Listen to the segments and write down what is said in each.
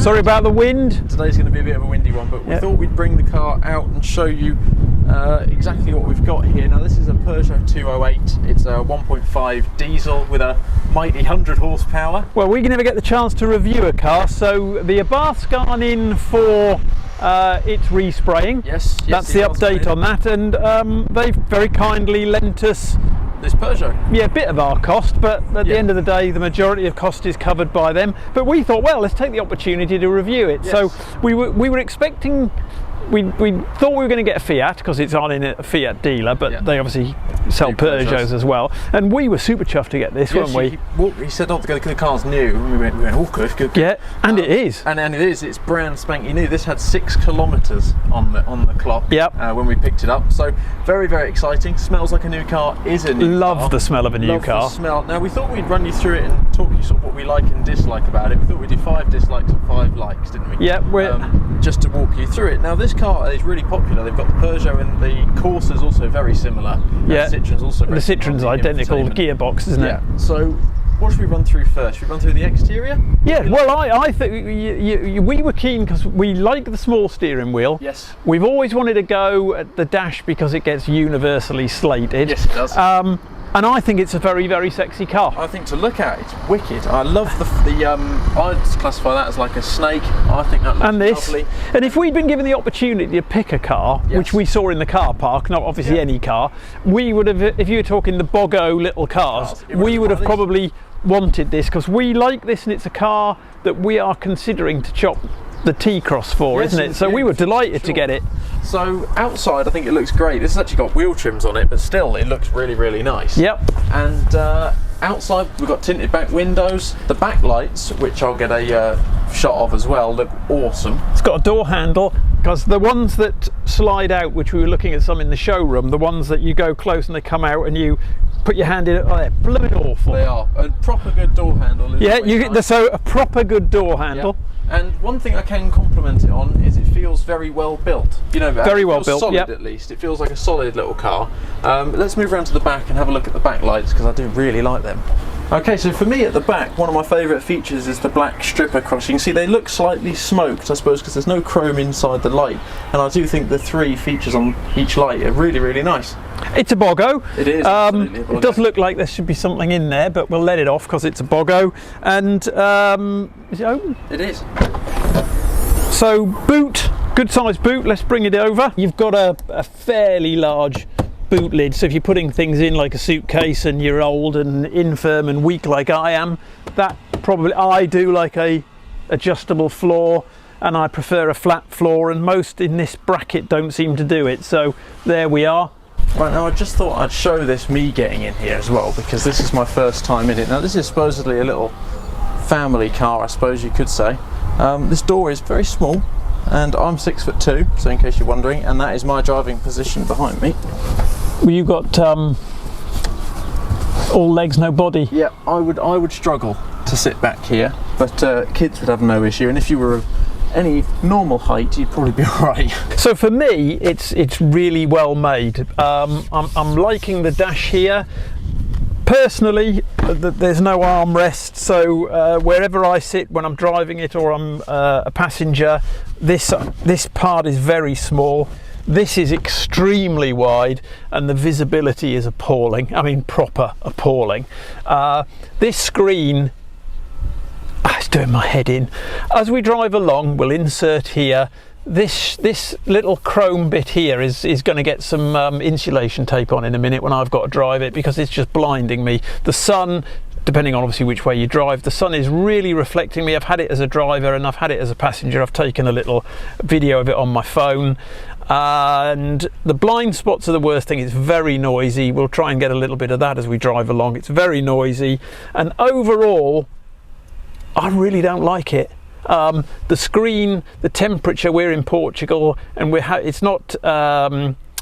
Sorry about the wind. Today's going to be a bit of a windy one, but we thought we'd bring the car out and show you exactly what we've got here. Now this is a Peugeot 208. It's a 1.5 diesel with a mighty 100 horsepower. Well, we never get the chance to review a car, so the Abarth's gone in for its respraying. Yes, that's the update on that, and they've very kindly lent us this Peugeot. Yeah, a bit of our cost, but at the end of the day, the majority of cost is covered by them. But we thought, well, let's take the opportunity to review it. Yes. So we were expecting. We thought we were going to get a Fiat because it's on in a Fiat dealer, but they obviously sell Peugeots as well. And we were super chuffed to get this, weren't we? He said, "Oh, the car's new," and we went, "Oh, good." Yeah, and it is. And it is. It's brand spanky new. This had 6 kilometres on the clock. Yep. When we picked it up, so very, very exciting. Smells like a new car. Is a new car. Love the smell of a new car. Love the smell. Now we thought we'd run you through it and talk you sort of what we like and dislike about it. We thought we'd do 5 dislikes and 5 likes, didn't we? Yeah. Just to walk you through it. Now this car is really popular. They've got the Peugeot, and the Corsa's also very similar. Yeah. The Citroen's also very similar. The Citroen's identical gearbox, isn't it? Yeah. So what should we run through first? Should we run through the exterior? Yeah, well, I think we were keen because we like the small steering wheel. Yes. We've always wanted to go at the dash because it gets universally slated. Yes, it does. And I think it's a very, very sexy car. I think to look at, it's wicked. I love I'd classify that as like a snake. I think that looks lovely. And if we'd been given the opportunity to pick a car, which we saw in the car park, not obviously any car, we would have, if you were talking the Bogo little cars, we would have probably wanted this because we like this, and it's a car that we are considering to chop the T-Cross for, isn't it? So we were delighted to get it. So outside I think it looks great. This has actually got wheel trims on it, but still it looks really, really nice. Yep. And outside we've got tinted back windows. The back lights, which I'll get a shot of as well, look awesome. It's got a door handle, because the ones that slide out, which we were looking at some in the showroom, the ones that you go close and they come out and you put your hand in it, they're bloody awful. They are. A proper good door handle. So a proper good door handle. Yep. And one thing I can compliment it on is it feels very well built. You know, very well built. Solid, at least. It feels like a solid little car. Let's move around to the back and have a look at the back lights, because I do really like them. Okay, so for me at the back, one of my favourite features is the black strip across. You can see they look slightly smoked, I suppose, because there's no chrome inside the light. And I do think the 3 features on each light are really, really nice. It's a Bogo. It is. Absolutely a Bogo. It does look like there should be something in there, but we'll let it off because it's a Bogo. And is it open? It is. So boot, good sized boot. Let's bring it over. You've got a fairly large boot lid, so if you're putting things in like a suitcase and you're old and infirm and weak like I am, that probably, I do like a adjustable floor, and I prefer a flat floor, and most in this bracket don't seem to do it, so there we are. Right, now I just thought I'd show this me getting in here as well, because this is my first time in it. Now this is supposedly a little family car, I suppose you could say. This door is very small, and I'm 6'2", so in case you're wondering, and that is my driving position behind me. Well, you've got all legs, no body. Yeah, I would struggle to sit back here, but kids would have no issue, and if you were of any normal height, you'd probably be alright. So for me, it's really well made. I'm liking the dash here. Personally, there's no armrest, so wherever I sit when I'm driving it or I'm a passenger, this part is very small. This is extremely wide, and the visibility is appalling. I mean, proper appalling. This screen, it's doing my head in. As we drive along, we'll insert here. This little chrome bit here is going to get some insulation tape on in a minute when I've got to drive it, because it's just blinding me. The sun, depending on obviously which way you drive, the sun is really reflecting me. I've had it as a driver and I've had it as a passenger. I've taken a little video of it on my phone, and the blind spots are the worst thing. It's very noisy. We'll try and get a little bit of that as we drive along. It's very noisy, and overall I really don't like it. The screen, the temperature, we're in Portugal, and it's not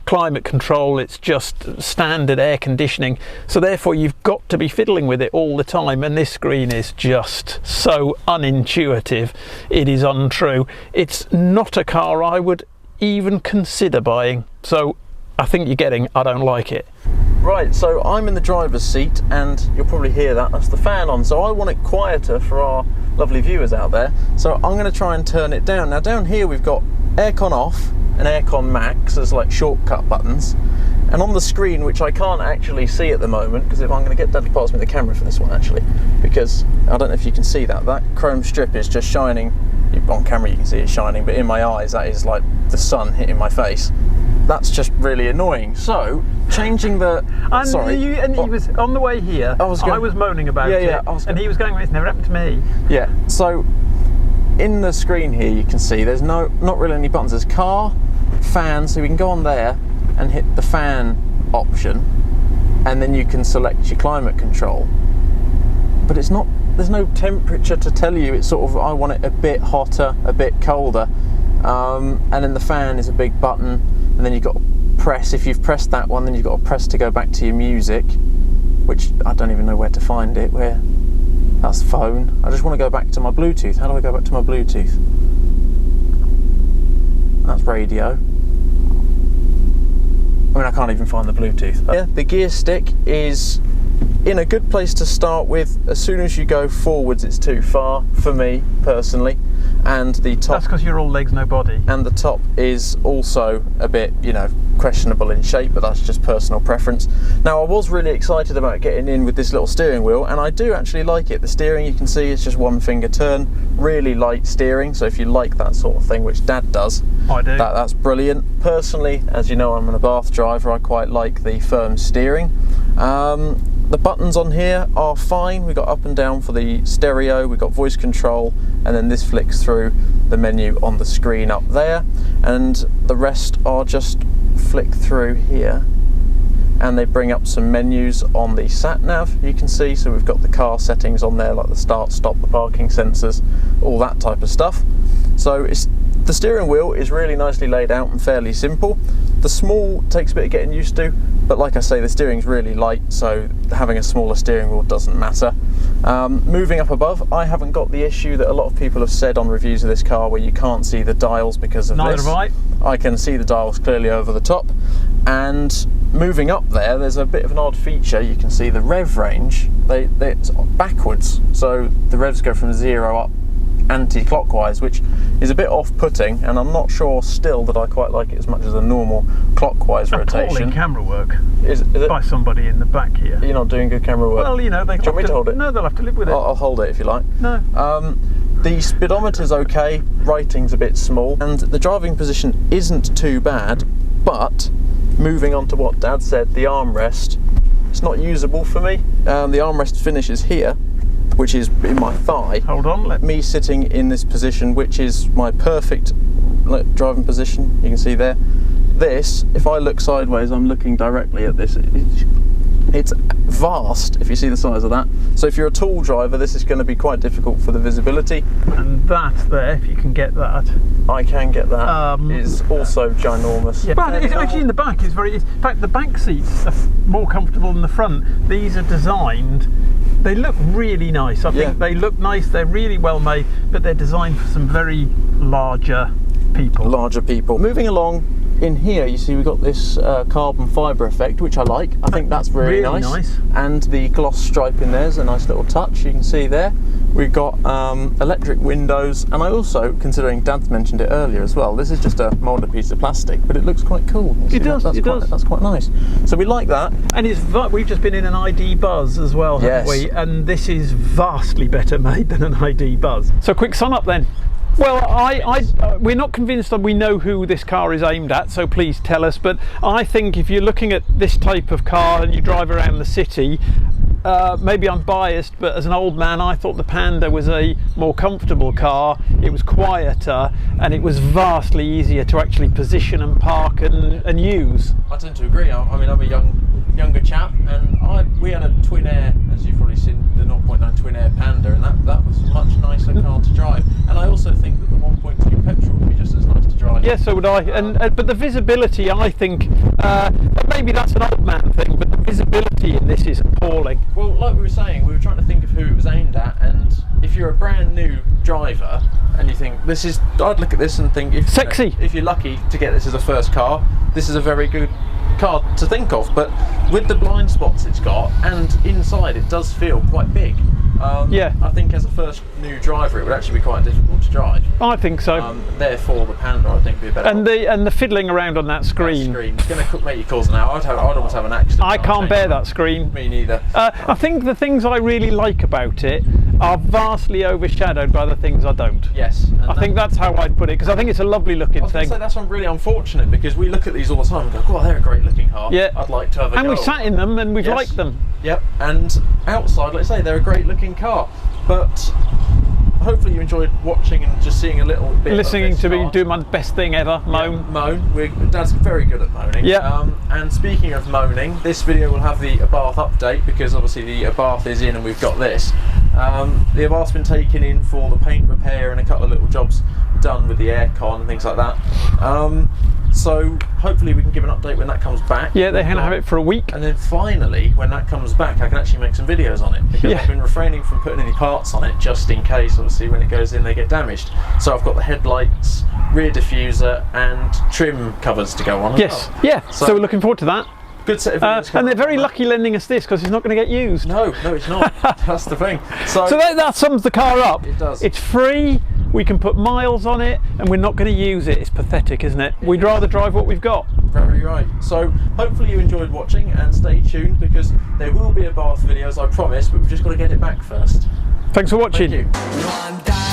climate control, it's just standard air conditioning, so therefore you've got to be fiddling with it all the time, and this screen is just so unintuitive, it is untrue. It's not a car I would even consider buying, so I think you're getting I don't like it. Right, so I'm in the driver's seat and you'll probably hear that, that's the fan on. So I want it quieter for our lovely viewers out there. So I'm going to try and turn it down. Now down here we've got aircon off and aircon max as like shortcut buttons. And on the screen, which I can't actually see at the moment, because if I'm going to get Dad to pass me the camera for this one actually, because I don't know if you can see that, that chrome strip is just shining. On camera you can see it shining, but in my eyes that is like the sun hitting my face. That's just really annoying. So, changing the... And sorry. he was on the way here, I was moaning about it, and he was going, it's never happened to me. Yeah, so in the screen here you can see there's not really any buttons. There's car, fan, so we can go on there and hit the fan option, and then you can select your climate control. But it's not, there's no temperature to tell you. It's sort of, I want it a bit hotter, a bit colder. And then the fan is a big button, and then you've got to press, if you've pressed that one, then you've got to press to go back to your music, which I don't even know where to find it. That's phone. I just want to go back to my Bluetooth. How do I go back to my Bluetooth? That's radio. I mean, I can't even find the Bluetooth. Yeah, the gear stick is in a good place to start with. As soon as you go forwards, it's too far for me personally. And the top, that's because you're all legs, no body. And the top is also a bit, you know, questionable in shape, but that's just personal preference. Now, I was really excited about getting in with this little steering wheel, and I do actually like it. The steering, you can see, is just one finger turn, really light steering. So if you like that sort of thing, which Dad does, I do. That's brilliant. Personally, as you know, I'm an Abarth driver. I quite like the firm steering. The buttons on here are fine. We've got up and down for the stereo, we've got voice control, and then this flicks through the menu on the screen up there, and the rest are just flick through here, and they bring up some menus on the sat nav, you can see. So we've got the car settings on there, like the start, stop, the parking sensors, all that type of stuff. So the steering wheel is really nicely laid out and fairly simple. The small takes a bit of getting used to, but like I say, the steering's really light, so having a smaller steering wheel doesn't matter. Moving up above, I haven't got the issue that a lot of people have said on reviews of this car where you can't see the dials because of Neither this. have I can see the dials clearly over the top. And moving up there's a bit of an odd feature. You can see the rev range, it's backwards, so the revs go from 0 up anti-clockwise, which is a bit off-putting, and I'm not sure still that I quite like it as much as a normal clockwise rotation. Appalling camera work is it? By somebody in the back here. You're not doing good camera work? Well, you know, they do you want me to hold it? No, they'll have to live with it. I'll hold it if you like. No. The speedometer's okay, writing's a bit small, and the driving position isn't too bad, but moving on to what Dad said, the armrest, it's not usable for me. The armrest finishes here, which is in my thigh. Hold on, me sitting in this position, which is my perfect driving position. You can see there. This, if I look sideways, I'm looking directly at this. It's vast, if you see the size of that. So if you're a tall driver, this is going to be quite difficult for the visibility. And that there, if you can get that. I can get that. Is also ginormous. Yeah, but it's actually in the back. In fact, the back seats are more comfortable than the front. These are designed. They look really nice. I think they look nice. They're really well made, but they're designed for some very larger people. Moving along, in here you see we've got this carbon fibre effect, which I like. I think that's really nice. And the gloss stripe in there's a nice little touch, you can see there. We've got electric windows, and I also, considering Dad's mentioned it earlier as well, this is just a moulded piece of plastic, but it looks quite cool. It does. That's quite nice. So we like that. And we've just been in an ID Buzz as well, haven't we? And this is vastly better made than an ID Buzz. So quick sum up then. Well, we're not convinced that we know who this car is aimed at, so please tell us. But I think if you're looking at this type of car and you drive around the city, maybe I'm biased, but as an old man, I thought the Panda was a more comfortable car. It was quieter, and it was vastly easier to actually position and park and use. I tend to agree. I mean, I'm a younger chap, and we had a twin air, as you've probably seen, the 0.9 twin air Panda, and that was a much nicer car to drive. And I also think that the 1.2 petrol would be just as nice to drive. Yeah, so would I. But the visibility, I think, maybe that's an old man thing, but the visibility in this is appalling. Well, like we were saying, we were trying to think of who it was aimed at, and if you're a brand new driver and you think this is, I'd look at this and think, if you're lucky to get this as a first car, this is a very good car to think of. But with the blind spots it's got, and inside it does feel quite big. Yeah. I think as a first new driver it would actually be quite difficult to drive. I think so. Therefore the Panda I think would be a better option. And the fiddling around on that screen. It's going to make you cause an hour. I'd almost have an accident. I can't bear that screen. Me neither. I think the things I really like about it are vastly overshadowed by the things I don't. Yes. I think that's how I'd put it, because I think it's a lovely looking thing. So that's really unfortunate, because we look at these all the time and go, "Oh, they're a great looking car. Yeah. I'd like to have a go." And we've sat in them and we've liked them. Yep. And outside, like I say, they're a great looking car. But hopefully you enjoyed watching and just seeing a little bit. Listening of this to me car. do my best thing ever, moan. Yeah, moan. Dad's very good at moaning. Yeah. And speaking of moaning, this video will have the Abarth update, because obviously the Abarth is in and we've got this. The Abarth's been taken in for the paint repair and a couple of little jobs done with the aircon and things like that. So hopefully we can give an update when that comes back. Yeah, they're going to have it for a week. And then finally, when that comes back, I can actually make some videos on it, because I've been refraining from putting any parts on it just in case, obviously, when it goes in they get damaged. So I've got the headlights, rear diffuser and trim covers to go on. Yes, yeah, so we're looking forward to that. Good set of videos. And they're very lucky lending us this, because it's not going to get used. No, it's not. That's the thing. So that sums the car up. It does. It's free, we can put miles on it, and we're not going to use it. It's pathetic, isn't it? We'd rather drive what we've got. Very right. So hopefully you enjoyed watching, and stay tuned, because there will be Abarth videos, I promise, but we've just got to get it back first. Thanks for watching. Thank you.